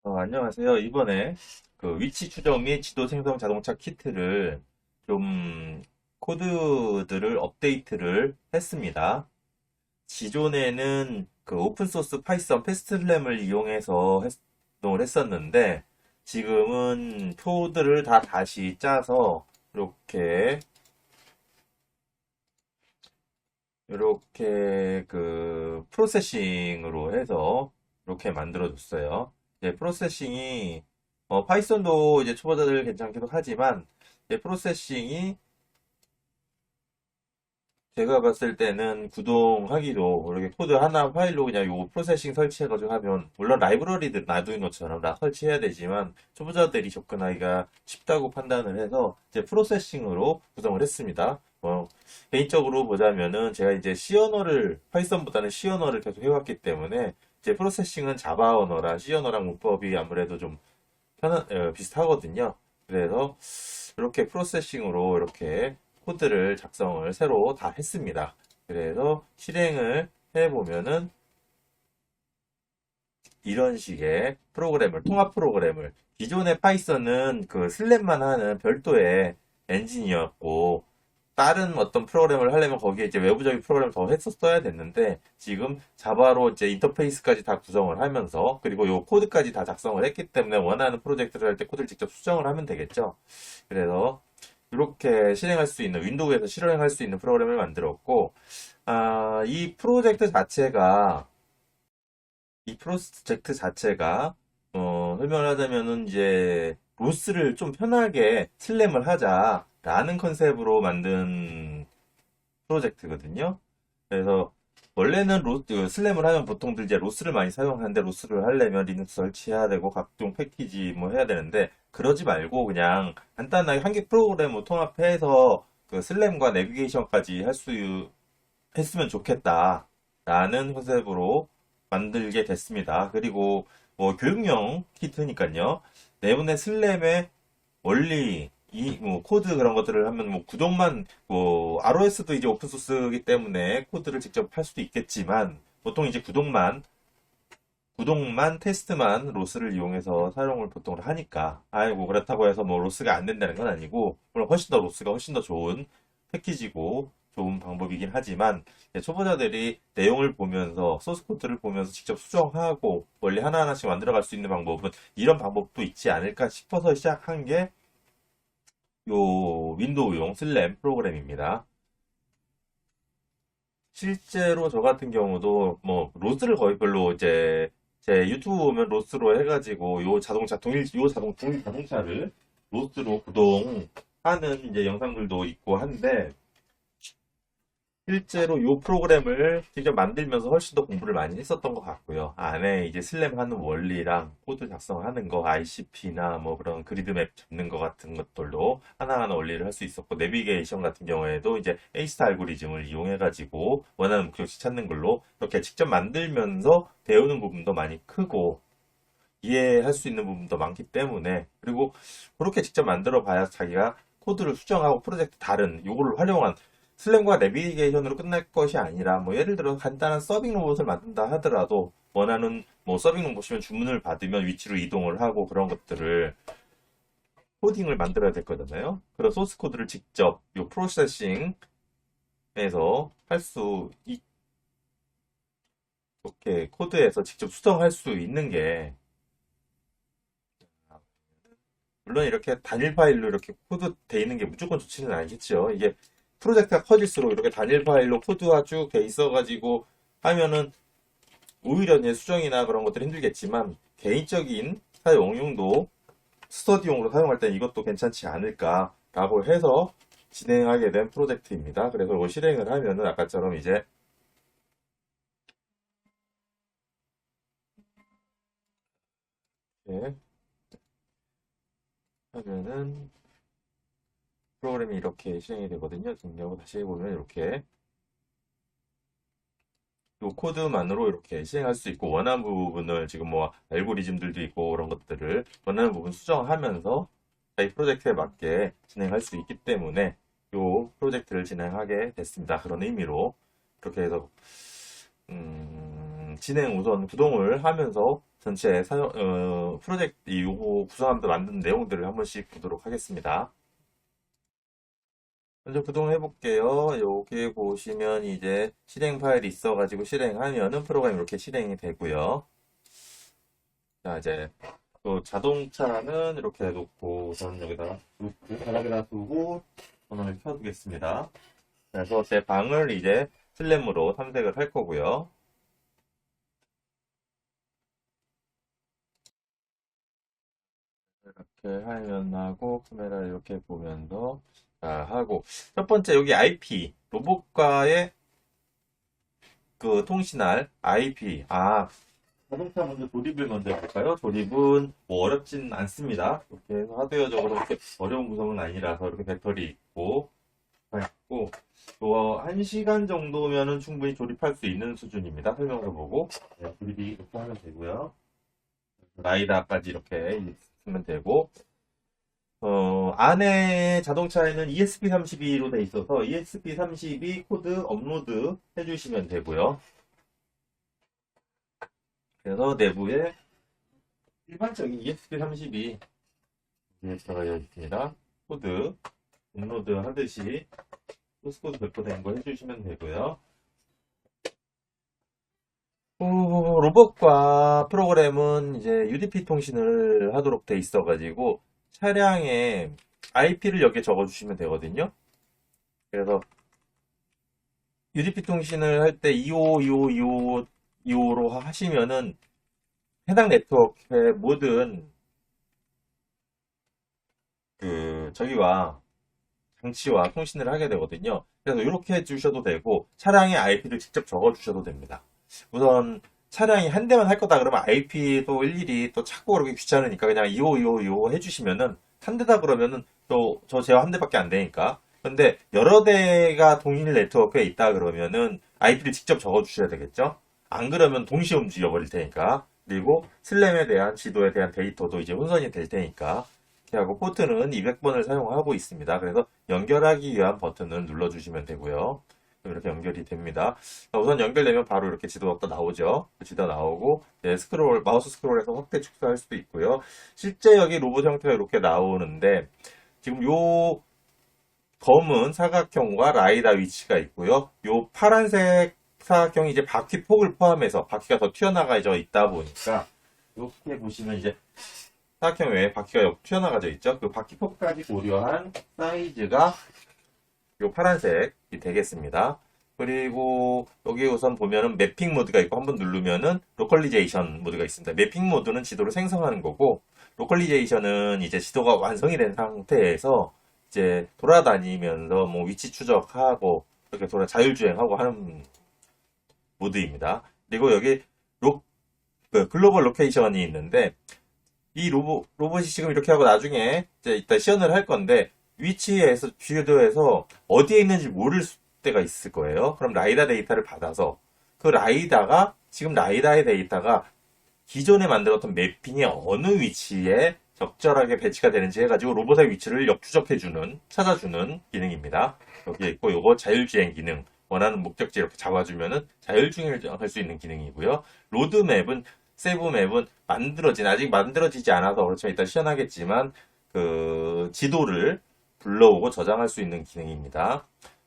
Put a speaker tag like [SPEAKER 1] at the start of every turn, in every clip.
[SPEAKER 1] 안녕하세요. 이번에 그 위치 추적 및 지도 생성 자동차 키트를 좀 코드들을 업데이트를 했습니다. 기존에는 그 오픈소스 파이썬 패스트램을 이용해서 활동을 했었는데 지금은 코드를 다 다시 짜서 이렇게 그 프로세싱으로 해서 이렇게 만들어줬어요. 이제 프로세싱이 파이썬도 이제 초보자들 괜찮기도 하지만 이제 프로세싱이 제가 봤을 때는 구동하기도 이렇게 코드 하나 파일로 그냥 요 프로세싱 설치해가지고 하면 물론 라이브러리들 아두이노처럼 다 설치해야 되지만 초보자들이 접근하기가 쉽다고 판단을 해서 이제 프로세싱으로 구성을 했습니다. 개인적으로 보자면은 제가 이제 C 언어를 파이썬보다는 C 언어를 계속 해왔기 때문에 이제 프로세싱은 자바 언어라 C 언어랑 문법이 아무래도 좀 비슷하거든요. 그래서 이렇게 프로세싱으로 이렇게 코드를 작성을 새로 다 했습니다. 그래서 실행을 해보면은 이런 식의 통합 프로그램을 기존의 파이썬은 그 슬랩만 하는 별도의 엔진이었고 다른 어떤 프로그램을 하려면 거기에 이제 외부적인 프로그램을 더 했었어야 됐는데 지금 자바로 이제 인터페이스까지 다 구성을 하면서 그리고 요 코드까지 다 작성을 했기 때문에 원하는 프로젝트를 할 때 코드를 직접 수정을 하면 되겠죠. 그래서 이렇게 실행할 수 있는 윈도우에서 실행할 수 있는 프로그램을 만들었고 이 프로젝트 자체가 설명을 하자면은 이제 로스를 좀 편하게 슬램을 하자라는 컨셉으로 만든 프로젝트거든요. 그래서 원래는 슬램을 하면 보통들 이제 로스를 많이 사용하는데 로스를 하려면 리눅스 설치해야 되고 각종 패키지 뭐 해야 되는데 그러지 말고 그냥 간단하게 한 개 프로그램을 통합해서 그 슬램과 내비게이션까지 할 수 했으면 좋겠다라는 컨셉으로 만들게 됐습니다. 그리고 뭐 교육용 키트니까요. 내분의 슬램의 원리, 뭐 코드 그런 것들을 하면 뭐 구동만 뭐 ROS도 이제 오픈 소스이기 때문에 코드를 직접 할 수도 있겠지만 보통 이제 구동만 테스트만 로스를 이용해서 사용을 보통 하니까 아이고 그렇다고 해서 뭐 로스가 안 된다는 건 아니고 물론 로스가 훨씬 더 좋은 패키지고 좋은 방법이긴 하지만 초보자들이 내용을 보면서 소스 코드를 보면서 직접 수정하고 원리 하나하나씩 만들어갈 수 있는 방법은 이런 방법도 있지 않을까 싶어서 시작한 게 요 윈도우용 슬램 프로그램입니다. 실제로 저 같은 경우도 뭐 로스를 거의 별로 이제 제 유튜브 보면 로스로 해가지고 요 동일 자동차를 로스로 구동하는 이제 영상들도 있고 한데 실제로 이 프로그램을 직접 만들면서 훨씬 더 공부를 많이 했었던 것 같고요. 안에 이제 슬램 하는 원리랑 코드 작성하는 거, ICP나 뭐 그런 그리드맵 잡는 거 같은 것들도 하나하나 원리를 할 수 있었고, 내비게이션 같은 경우에도 이제 A스타 알고리즘을 이용해가지고 원하는 목적지 찾는 걸로 이렇게 직접 만들면서 배우는 부분도 많이 크고, 이해할 수 있는 부분도 많기 때문에, 그리고 그렇게 직접 만들어 봐야 자기가 코드를 수정하고 프로젝트 다른 요거를 활용한 슬램과 내비게이션으로 끝날 것이 아니라 뭐 예를 들어 간단한 서빙 로봇을 만든다 하더라도 원하는 뭐 서빙 로봇이면 주문을 받으면 위치로 이동을 하고 그런 것들을 코딩을 만들어야 될 거잖아요. 그런 소스 코드를 직접 요 프로세싱에서 할 수 이렇게 코드에서 직접 수정할 수 있는 게 물론 이렇게 단일 파일로 이렇게 코드 돼 있는 게 무조건 좋지는 않겠죠. 이게 프로젝트가 커질수록 이렇게 단일 파일로 코드가 쭉 돼 있어가지고 하면은 오히려 이제 수정이나 그런 것들이 힘들겠지만 개인적인 사용용도 스터디용으로 사용할 때 이것도 괜찮지 않을까라고 해서 진행하게 된 프로젝트입니다. 그래서 이거 실행을 하면은 아까처럼 이제 이렇게 하면은 프로그램이 이렇게 실행이 되거든요. 등록을 다시 해보면 이렇게 요 코드만으로 이렇게 실행할 수 있고 원하는 부분을 지금 뭐 알고리즘들도 있고 그런 것들을 원하는 부분 수정하면서 저희 프로젝트에 맞게 진행할 수 있기 때문에 요 프로젝트를 진행하게 됐습니다. 그런 의미로 그렇게 해서 진행 우선 구동을 하면서 전체 프로젝트 요거 구성하면서 만든 내용들을 한 번씩 보도록 하겠습니다. 먼저 구동해 볼게요. 여기 보시면 이제 실행 파일이 있어가지고 실행하면은 프로그램이 이렇게 실행이 되고요. 자, 이제 또 자동차는 이렇게 놓고 우선 여기다가 놓고 바닥에다 두고 전원을 켜두겠습니다. 그래서 제 방을 이제 슬램으로 탐색을 할 거고요. 이렇게 화면하고 카메라 이렇게 보면서 자 하고 첫 번째 여기 IP 로봇과의 그 통신할 IP 자동차 먼저 조립을 먼저 해볼까요? 조립은 뭐 어렵진 않습니다. 이렇게 해서 하드웨어적으로 그렇게 어려운 구성은 아니라서 이렇게 배터리 있고 또 1시간 정도면은 충분히 조립할 수 있는 수준입니다. 설명서 보고 조립이 이렇게 하면 되고요. 라이다까지 이렇게 쓰면 되고 안에 자동차에는 ESP32로 돼 있어서 ESP32 코드 업로드 해주시면 되고요. 그래서 내부에 일반적인 ESP32 들어가 있습니다. 코드 업로드 하듯이 소스코드 배포된 거 해주시면 되고요. 로봇과 프로그램은 이제 UDP 통신을 하도록 돼 있어가지고 차량에 IP를 여기에 적어주시면 되거든요. 그래서 UDP 통신을 할 때 25로 하시면은 해당 네트워크의 모든 저기와 장치와 통신을 하게 되거든요. 그래서 이렇게 해주셔도 되고 차량의 IP를 직접 적어주셔도 됩니다. 우선 차량이 한 대만 할 거다 그러면 IP도 일일이 또 찾고 그러기 귀찮으니까 그냥 2525 해주시면은 한 대다 그러면은 또 저 제가 한 대밖에 안 되니까. 근데 여러 대가 동일 네트워크에 있다 그러면은 IP를 직접 적어주셔야 되겠죠. 안 그러면 동시에 움직여 버릴 테니까. 그리고 슬램에 대한 지도에 대한 데이터도 이제 혼선이 될 테니까. 이렇게 하고 포트는 200번을 사용하고 있습니다. 그래서 연결하기 위한 버튼을 눌러주시면 되고요. 이렇게 연결이 됩니다. 우선 연결되면 바로 이렇게 지도가 나오죠. 지도 나오고 마우스 스크롤해서 확대 축소할 수도 있고요. 실제 여기 로봇 형태가 이렇게 나오는데 지금 요 검은 사각형과 라이다 위치가 있고요. 요 파란색 사각형이 이제 바퀴 폭을 포함해서 바퀴가 더 튀어나가져 있다 보니까 이렇게 보시면 이제 사각형 외에 바퀴가 튀어나가져 있죠. 그 바퀴 폭까지 고려한 사이즈가 요 파란색이 되겠습니다. 그리고 여기 우선 보면은 매핑 모드가 있고 한번 누르면은 로컬리제이션 모드가 있습니다. 매핑 모드는 지도를 생성하는 거고 로컬리제이션은 이제 지도가 완성이 된 상태에서 이제 돌아다니면서 뭐 위치 추적하고 이렇게 자율주행하고 하는 모드입니다. 그리고 여기 글로벌 로케이션이 있는데 이 로봇이 지금 이렇게 하고 나중에 이제 이따 시연을 할 건데 위치에서 지도에서 어디에 있는지 모를 때가 있을 거예요. 그럼 라이다 데이터를 받아서 그 라이다가 지금 라이다의 데이터가 기존에 만들었던 매핑의 어느 위치에 적절하게 배치가 되는지 해가지고 로봇의 위치를 역추적해주는 찾아주는 기능입니다. 여기에 있고 요거 자율주행 기능 원하는 목적지 이렇게 잡아주면은 자율주행을 할 수 있는 기능이고요. 로드맵은 세브맵은 아직 만들어지지 않아서 그렇지만 일단 시연하겠지만 그 지도를 불러오고 저장할 수 있는 기능입니다.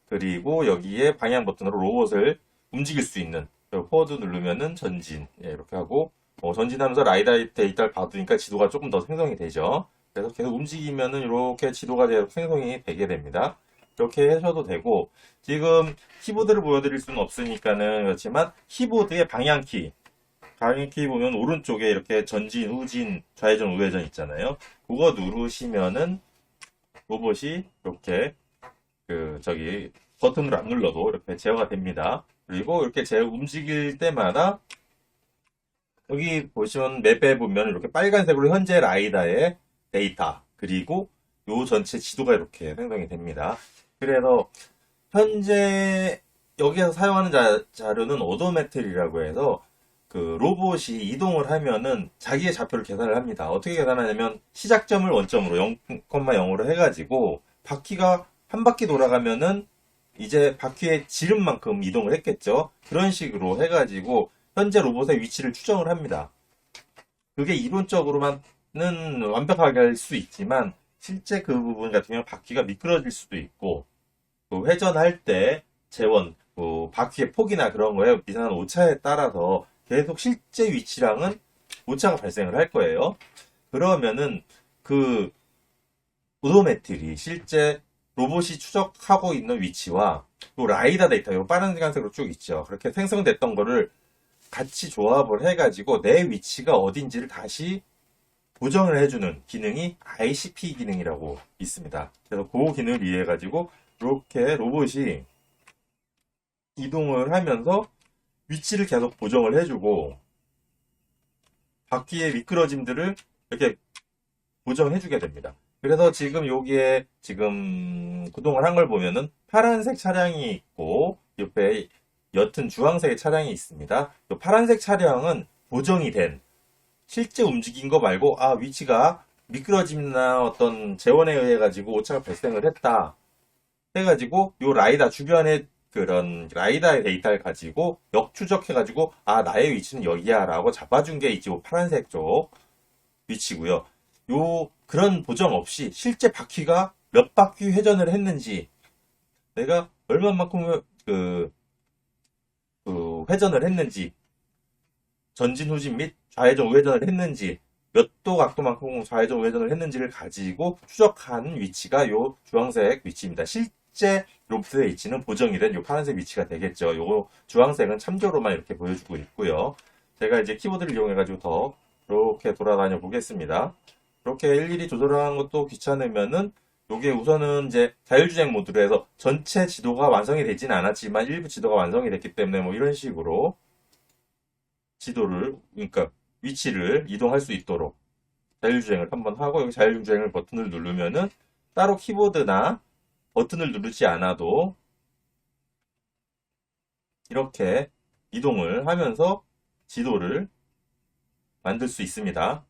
[SPEAKER 1] 그리고 여기에 방향 버튼으로 로봇을 움직일 수 있는 포워드 누르면은 전진 이렇게 하고 전진하면서 라이다 데이터를 받으니까 지도가 조금 더 생성이 되죠. 그래서 계속 움직이면은 이렇게 지도가 계속 생성이 되게 됩니다. 이렇게 하셔도 되고 지금 키보드를 보여드릴 수는 없으니까는 그렇지만 키보드의 방향키 보면 오른쪽에 이렇게 전진, 후진, 좌회전, 우회전 있잖아요. 그거 누르시면은 로봇이 이렇게 버튼을 안 눌러도 이렇게 제어가 됩니다. 그리고 이렇게 움직일 때마다 여기 보시면 맵에 보면 이렇게 빨간색으로 현재 라이다의 데이터 그리고 요 전체 지도가 이렇게 생성이 됩니다. 그래서 현재 여기에서 사용하는 자료는 오도메트리라고 해서 그 로봇이 이동을 하면은 자기의 좌표를 계산을 합니다. 어떻게 계산하냐면 시작점을 원점으로 0,0으로 해가지고 바퀴가 한 바퀴 돌아가면은 이제 바퀴의 지름만큼 이동을 했겠죠. 그런 식으로 해가지고 현재 로봇의 위치를 추정을 합니다. 그게 이론적으로만은 완벽하게 할 수 있지만 실제 그 부분 같은 경우는 바퀴가 미끄러질 수도 있고 그 회전할 때 재원, 그 바퀴의 폭이나 그런 거에 미세한 오차에 따라서 계속 실제 위치랑은 오차가 발생을 할 거예요. 그러면은 그 오도메트리 실제 로봇이 추적하고 있는 위치와 또 라이다 데이터, 요 빨간색으로 쭉 있죠. 그렇게 생성됐던 거를 같이 조합을 해가지고 내 위치가 어딘지를 다시 보정을 해주는 기능이 ICP 기능이라고 있습니다. 그래서 그 기능을 이용해가지고 이렇게 로봇이 이동을 하면서 위치를 계속 보정을 해주고 바퀴의 미끄러짐들을 이렇게 보정해주게 됩니다. 그래서 지금 여기에 지금 구동을 한 걸 보면은 파란색 차량이 있고 옆에 옅은 주황색의 차량이 있습니다. 이 파란색 차량은 보정이 된 실제 움직인 거 말고 위치가 미끄러짐이나 어떤 재원에 의해 가지고 오차가 발생을 했다 해가지고 요 라이다 주변에 그런 라이다의 데이터를 가지고 역추적해가지고 나의 위치는 여기야 라고 잡아준 게 이제 요 파란색 쪽 위치고요. 요 그런 보정 없이 실제 바퀴가 몇 바퀴 회전을 했는지 내가 얼마만큼 그 회전을 했는지 전진 후진 및 좌회전 우회전을 했는지 몇 도 각도만큼 좌회전 우회전을 했는지를 가지고 추적한 위치가 요 주황색 위치입니다. 실제 로프트의 위치는 보정이 된 요 파란색 위치가 되겠죠. 요 주황색은 참조로만 이렇게 보여주고 있고요. 제가 이제 키보드를 이용해 가지고 더 이렇게 돌아다녀 보겠습니다. 이렇게 일일이 조절하는 것도 귀찮으면은 요게 우선은 이제 자율주행 모드로 해서 전체 지도가 완성이 되진 않았지만 일부 지도가 완성이 됐기 때문에 뭐 이런 식으로 지도를, 그러니까 위치를 이동할 수 있도록 자율주행을 한번 하고 여기 자율주행을 버튼을 누르면은 따로 키보드나 버튼을 누르지 않아도 이렇게 이동을 하면서 지도를 만들 수 있습니다.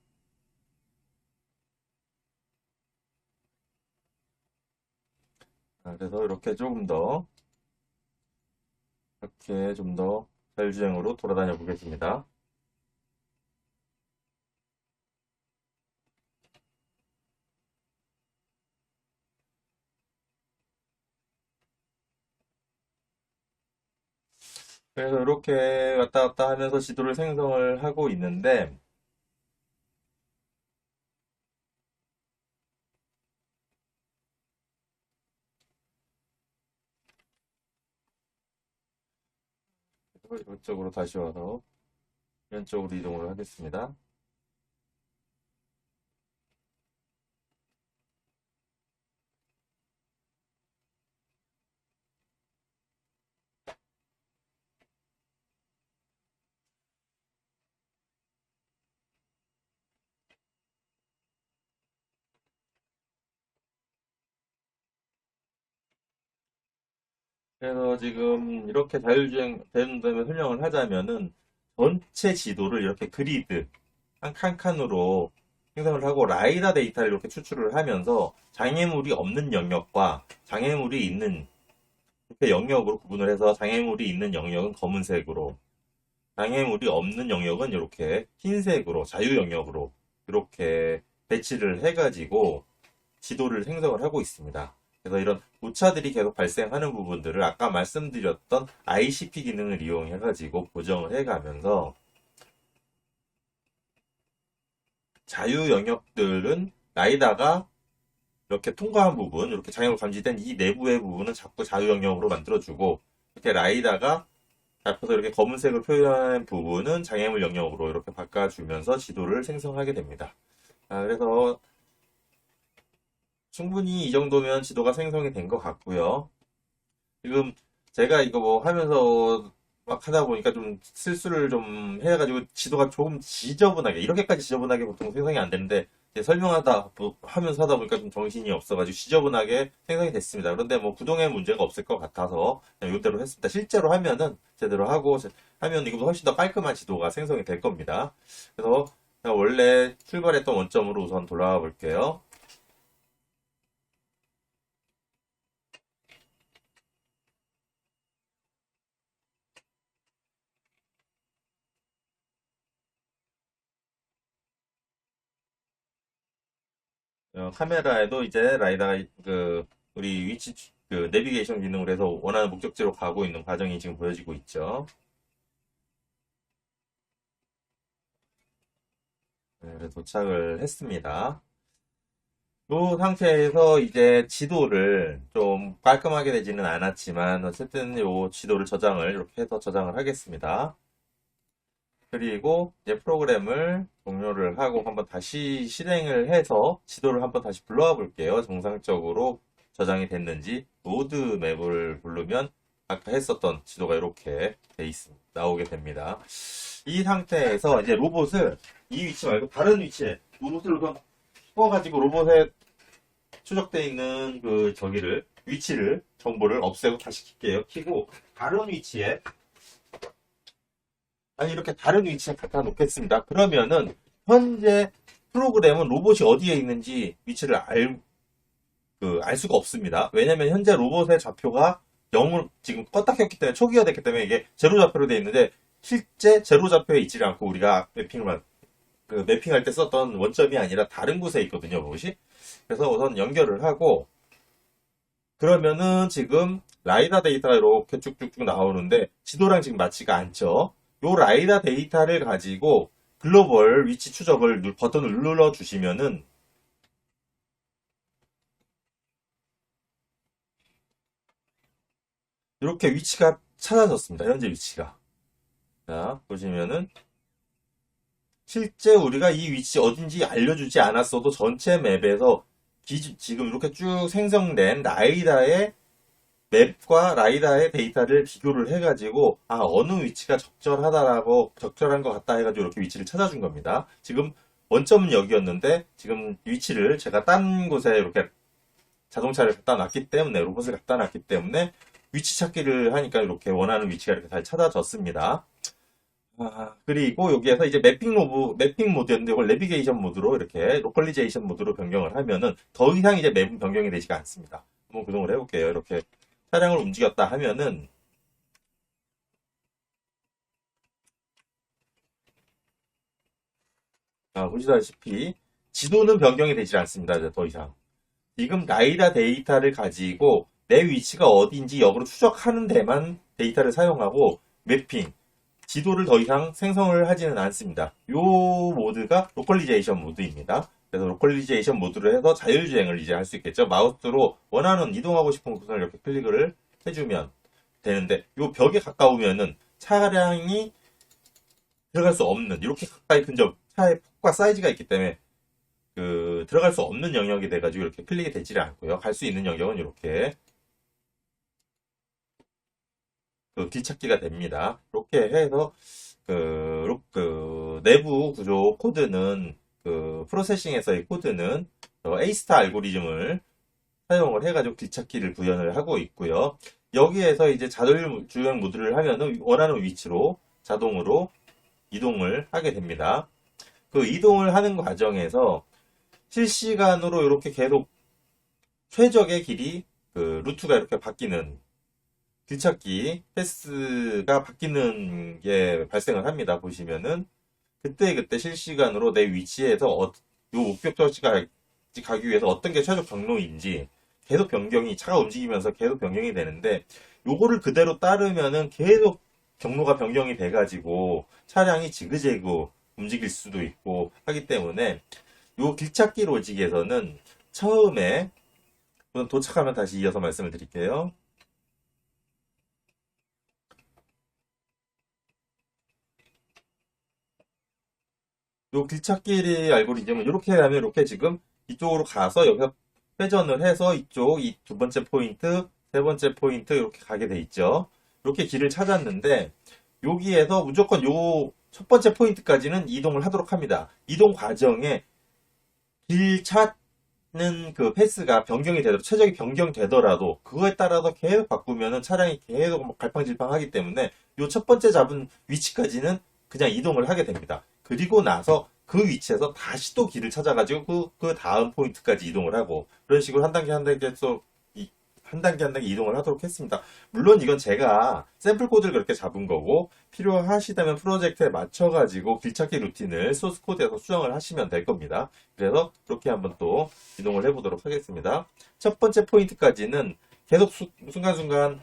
[SPEAKER 1] 그래서 이렇게 조금 더 이렇게 좀 더 자율주행으로 돌아다녀 보겠습니다. 그래서 이렇게 왔다 갔다 하면서 지도를 생성을 하고 있는데 이쪽으로 다시 와서 왼쪽으로 이동을 하겠습니다. 그래서 지금 이렇게 자율주행 되는 점을 설명을 하자면은 전체 지도를 이렇게 그리드 한 칸칸으로 생성을 하고 라이다 데이터를 이렇게 추출을 하면서 장애물이 없는 영역과 장애물이 있는 이렇게 영역으로 구분을 해서 장애물이 있는 영역은 검은색으로 장애물이 없는 영역은 이렇게 흰색으로 자유 영역으로 이렇게 배치를 해가지고 지도를 생성을 하고 있습니다. 그래서 이런 오차들이 계속 발생하는 부분들을 아까 말씀드렸던 ICP 기능을 이용해가지고 보정을 해가면서 자유 영역들은 라이다가 이렇게 통과한 부분, 이렇게 장애물 감지된 이 내부의 부분은 자꾸 자유 영역으로 만들어주고 이렇게 라이다가 잡혀서 이렇게 검은색을 표현한 부분은 장애물 영역으로 이렇게 바꿔주면서 지도를 생성하게 됩니다. 그래서 충분히 이 정도면 지도가 생성이 된 것 같고요. 지금 제가 이거 뭐 하면서 막 하다 보니까 좀 실수를 좀 해가지고 지도가 조금 지저분하게, 이렇게까지 지저분하게 보통 생성이 안 되는데, 이제 설명하다, 하면서 하다 보니까 좀 정신이 없어가지고 지저분하게 생성이 됐습니다. 그런데 뭐 구동에 문제가 없을 것 같아서 그냥 이대로 했습니다. 실제로 하면은 제대로 하고, 하면 이거보다 훨씬 더 깔끔한 지도가 생성이 될 겁니다. 그래서 제가 원래 출발했던 원점으로 우선 돌아가 볼게요. 카메라에도 이제 라이다가 우리 위치 내비게이션 기능으로 해서 원하는 목적지로 가고 있는 과정이 지금 보여지고 있죠. 네, 그래서 도착을 했습니다. 이 상태에서 이제 지도를 좀 깔끔하게 되지는 않았지만 어쨌든 이 지도를 저장을 이렇게 해서 저장을 하겠습니다. 그리고 이제 프로그램을 종료를 하고 한번 다시 실행을 해서 지도를 한번 다시 불러와 볼게요. 정상적으로 저장이 됐는지 로드 맵을 부르면 아까 했었던 지도가 이렇게 돼 있습니다. 나오게 됩니다. 이 상태에서 이제 로봇을 이 위치 말고 다른 위치에 로봇을 우선 씌워가지고 로봇에 추적되어 있는 위치를 정보를 없애고 다시 킬게요. 키고 다른 위치에 이렇게 다른 위치에 갖다 놓겠습니다. 그러면은 현재 프로그램은 로봇이 어디에 있는지 위치를 알 수가 없습니다. 왜냐면 현재 로봇의 좌표가 0을 지금 껐다 켰기 때문에 초기화됐기 때문에 이게 제로 좌표로 되어 있는데 실제 제로 좌표에 있지 않고 우리가 매핑할 때 썼던 원점이 아니라 다른 곳에 있거든요, 로봇이. 그래서 우선 연결을 하고 그러면은 지금 라이다 데이터가 이렇게 쭉쭉쭉 나오는데 지도랑 지금 맞지가 않죠. 요 라이다 데이터를 가지고 글로벌 위치 추적을 버튼을 눌러 주시면은 이렇게 위치가 찾아졌습니다. 현재 위치가. 자, 보시면은 실제 우리가 이 위치 어딘지 알려주지 않았어도 전체 맵에서 지금 이렇게 쭉 생성된 라이다의 맵과 라이다의 데이터를 비교를 해가지고 어느 위치가 적절한 것 같다 해가지고 이렇게 위치를 찾아준 겁니다. 지금 원점은 여기였는데 지금 위치를 제가 딴 곳에 이렇게 자동차를 갖다 놨기 때문에 로봇을 갖다 놨기 때문에 위치 찾기를 하니까 이렇게 원하는 위치가 이렇게 잘 찾아졌습니다. 그리고 여기에서 이제 매핑 모드였는데 이걸 내비게이션 모드로 이렇게 로컬리제이션 모드로 변경을 하면은 더 이상 이제 맵은 변경이 되지가 않습니다. 한번 구동을 해볼게요. 이렇게 차량을 움직였다 하면은 보시다시피 지도는 변경이 되지 않습니다. 이제 더 이상. 지금 라이다 데이터를 가지고 내 위치가 어디인지 역으로 추적하는 데만 데이터를 사용하고 매핑, 지도를 더 이상 생성을 하지는 않습니다. 이 모드가 로컬리제이션 모드입니다. 그래서 로컬리제이션 모드를 해서 자율주행을 이제 할 수 있겠죠. 마우스로 원하는 이동하고 싶은 곳을 이렇게 클릭을 해주면 되는데 이 벽에 가까우면은 차량이 들어갈 수 없는 이렇게 가까이 근접 차의 폭과 사이즈가 있기 때문에 들어갈 수 없는 영역이 돼가지고 이렇게 클릭이 되지를 않고요. 갈 수 있는 영역은 이렇게 뒤찾기가 됩니다. 이렇게 해서 내부 구조 코드는 프로세싱에서의 코드는 A스타 알고리즘을 사용을 해가지고 뒤찾기를 구현을 하고 있고요. 여기에서 이제 자율주행 모드를 하면은 원하는 위치로 자동으로 이동을 하게 됩니다. 이동을 하는 과정에서 실시간으로 이렇게 계속 최적의 길이 루트가 이렇게 바뀌는 뒤찾기 패스가 바뀌는 게 발생을 합니다. 보시면은 그때 실시간으로 내 위치에서 요 목적지까지 가기 위해서 어떤 게 최적 경로인지 계속 차가 움직이면서 계속 변경이 되는데 요거를 그대로 따르면은 계속 경로가 변경이 돼가지고 차량이 지그재그 움직일 수도 있고 하기 때문에 요 길찾기 로직에서는 처음에 도착하면 다시 이어서 말씀을 드릴게요. 요 길찾기 알고리즘은 이렇게 하면 이렇게 지금 이쪽으로 가서 여기서 회전을 해서 이 두 번째 포인트, 세 번째 포인트 이렇게 가게 돼 있죠. 이렇게 길을 찾았는데 여기에서 무조건 요 첫 번째 포인트까지는 이동을 하도록 합니다. 이동 과정에 길 찾는 패스가 최적이 변경되더라도 그거에 따라서 계속 바꾸면은 차량이 계속 갈팡질팡하기 때문에 요 첫 번째 잡은 위치까지는 그냥 이동을 하게 됩니다. 그리고 나서 그 위치에서 다시 또 길을 찾아가지고 그 다음 포인트까지 이동을 하고 그런 식으로 한 단계 한 단계 또 한 단계 한 단계 이동을 하도록 했습니다. 물론 이건 제가 샘플 코드를 그렇게 잡은 거고 필요하시다면 프로젝트에 맞춰가지고 길찾기 루틴을 소스 코드에서 수정을 하시면 될 겁니다. 그래서 그렇게 한번 또 이동을 해보도록 하겠습니다. 첫 번째 포인트까지는 계속 순간순간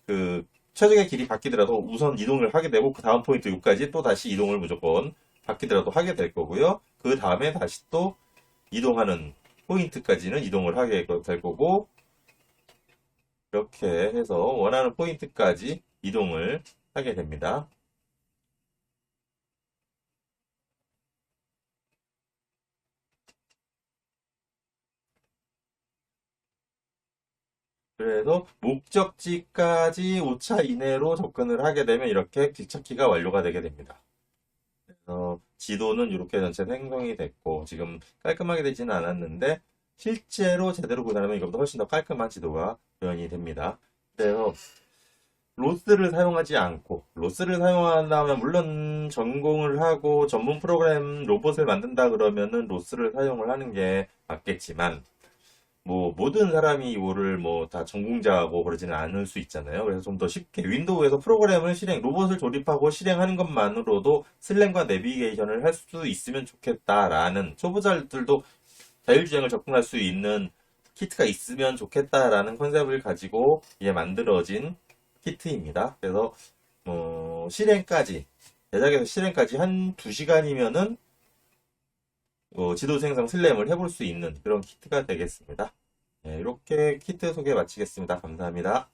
[SPEAKER 1] 그 최적의 길이 바뀌더라도 우선 이동을 하게 되고 그 다음 포인트 6까지 또 다시 이동을 무조건 바뀌더라도 하게 될 거고요. 그 다음에 다시 또 이동하는 포인트까지는 이동을 하게 될 거고 이렇게 해서 원하는 포인트까지 이동을 하게 됩니다. 그래서 목적지까지 5차 이내로 접근을 하게 되면 이렇게 길찾기가 완료가 되게 됩니다. 지도는 이렇게 전체 생성이 됐고 지금 깔끔하게 되지는 않았는데 실제로 제대로 구현하면 이것보다 훨씬 더 깔끔한 지도가 구현이 됩니다. 그래서 로스를 사용한다면 물론 전공을 하고 전문 프로그램 로봇을 만든다 그러면은 로스를 사용을 하는 게 맞겠지만 뭐 모든 사람이 이거를 뭐 다 전공자하고 그러지는 않을 수 있잖아요. 그래서 좀 더 쉽게 윈도우에서 프로그램을 로봇을 조립하고 실행하는 것만으로도 슬램과 내비게이션을 할 수 있으면 좋겠다라는 초보자들도 자율주행을 접근할 수 있는 키트가 있으면 좋겠다라는 컨셉을 가지고 이제 만들어진 키트입니다. 그래서 제작에서 실행까지 한 2시간이면은 지도 생성 슬램을 해볼 수 있는 그런 키트가 되겠습니다. 네, 이렇게 키트 소개 마치겠습니다. 감사합니다.